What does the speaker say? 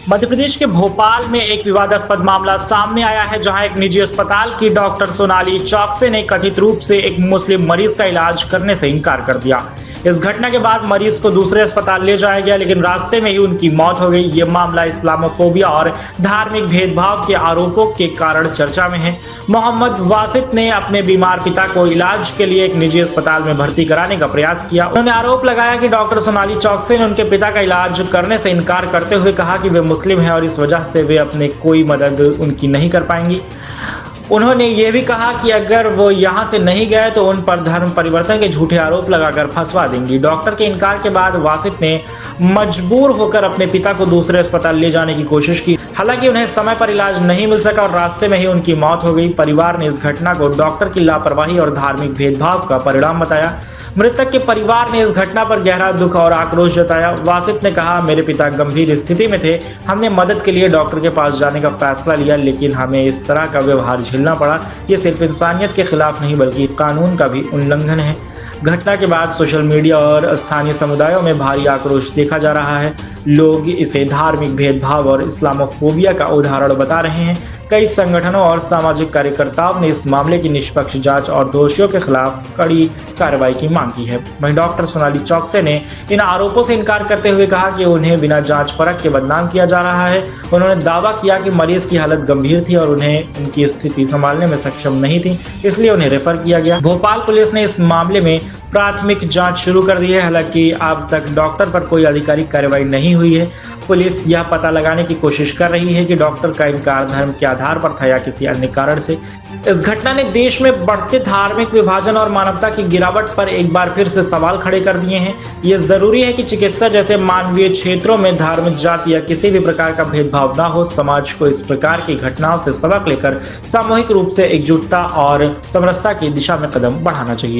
मध्य प्रदेश के भोपाल में एक विवादास्पद मामला सामने आया है, जहां एक निजी अस्पताल की डॉक्टर सोनाली चौकसे ने कथित रूप से एक मुस्लिम मरीज का इलाज करने से इनकार कर दिया। इस घटना के बाद मरीज को दूसरे अस्पताल ले जाया गया, लेकिन रास्ते में ही उनकी मौत हो गई। ये मामला इस्लामोफोबिया और धार्मिक भेदभाव के आरोपों के कारण चर्चा में है। मोहम्मद वासित ने अपने बीमार पिता को इलाज के लिए एक निजी अस्पताल में भर्ती कराने का प्रयास किया। उन्होंने आरोप लगाया कि डॉक्टर सोनाली चौकसे ने उनके पिता का इलाज करने से इनकार करते हुए कहा कि वे मुस्लिम हैं और इस वजह से वे अपने कोई मदद उनकी नहीं कर पाएंगी। उन्होंने ये भी कहा कि अगर वो यहाँ से नहीं गए तो उन पर धर्म परिवर्तन के झूठे आरोप लगाकर फंसवा देंगी। डॉक्टर के इनकार के बाद वासित ने मजबूर होकर अपने पिता को दूसरे अस्पताल ले जाने की कोशिश की। हालांकि उन्हें समय पर इलाज नहीं मिल सका और रास्ते में ही उनकी मौत हो गई। परिवार ने इस घटना को डॉक्टर की लापरवाही और धार्मिक भेदभाव का परिणाम बताया। मृतक के परिवार ने इस घटना पर गहरा दुख और आक्रोश जताया। वासित ने कहा, मेरे पिता गंभीर स्थिति में थे, हमने मदद के लिए डॉक्टर के पास जाने का फैसला लिया, लेकिन हमें इस तरह का व्यवहार झेलना पड़ा। ये सिर्फ इंसानियत के खिलाफ नहीं बल्कि कानून का भी उल्लंघन है। घटना के बाद सोशल मीडिया और स्थानीय समुदायों में भारी आक्रोश देखा जा रहा है। लोग इसे धार्मिक भेदभाव और इस्लामोफोबिया का उदाहरण बता रहे हैं। कई संगठनों और सामाजिक कार्यकर्ताओं ने इस मामले की निष्पक्ष जांच और दोषियों के खिलाफ कड़ी कार्रवाई की मांग की है। वहीं डॉक्टर सोनाली चौकसे ने इन आरोपों से इनकार करते हुए कहा कि उन्हें बिना जांच परख के बदनाम किया जा रहा है। उन्होंने दावा किया कि मरीज की हालत गंभीर थी और उन्हें उनकी स्थिति संभालने में सक्षम नहीं थी, इसलिए उन्हें रेफर किया गया। भोपाल पुलिस ने इस मामले में प्राथमिक जांच शुरू कर दी है। हालांकि अब तक डॉक्टर पर कोई आधिकारिक कार्रवाई नहीं हुई है। पुलिस यह पता लगाने की कोशिश कर रही है कि डॉक्टर का इनकार धर्म के आधार पर था या किसी अन्य कारण से। इस घटना ने देश में बढ़ते धार्मिक विभाजन और मानवता की गिरावट पर एक बार फिर से सवाल खड़े कर दिए हैं। ये जरूरी है कि चिकित्सा जैसे मानवीय क्षेत्रों में धर्म, जाति या किसी भी प्रकार का भेदभाव न हो। समाज को इस प्रकार की घटनाओं से सबक लेकर सामूहिक रूप से एकजुटता और समरसता की दिशा में कदम बढ़ाना चाहिए।